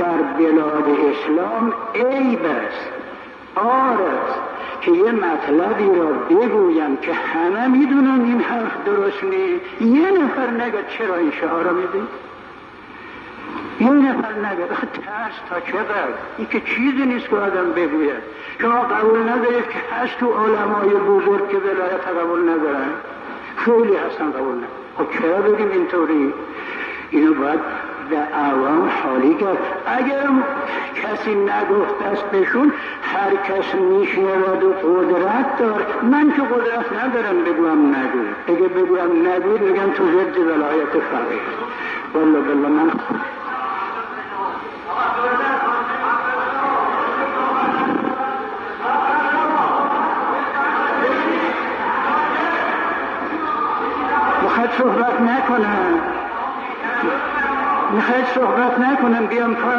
در بلاد اسلام عیب است، عار است که یه مطلبی را بگویم که همه میدونن این حرف درست نیست، یه نفر نگه چرا این شعار را میدید؟ یه نفر نگه ترس تا چقدر؟ این که چیزی نیست که آدم بگوید. شما قبول ندارید که هست تو علمای بزرگ که ولایت قبول ندارن؟ خیلی هستن قبول ندارن. خب چرا بگیم اینطوری؟ اینو باید به عوام حالی کرد. اگر کسی نگفته است بهشون، هر کس میشنود و قدرت دار. من که قدرت ندارم بگویم نگوید. اگه بگویم نگوید میگم تو ضد ولایت فقیه. والله بالله من میخواد صحبت نکنم بیام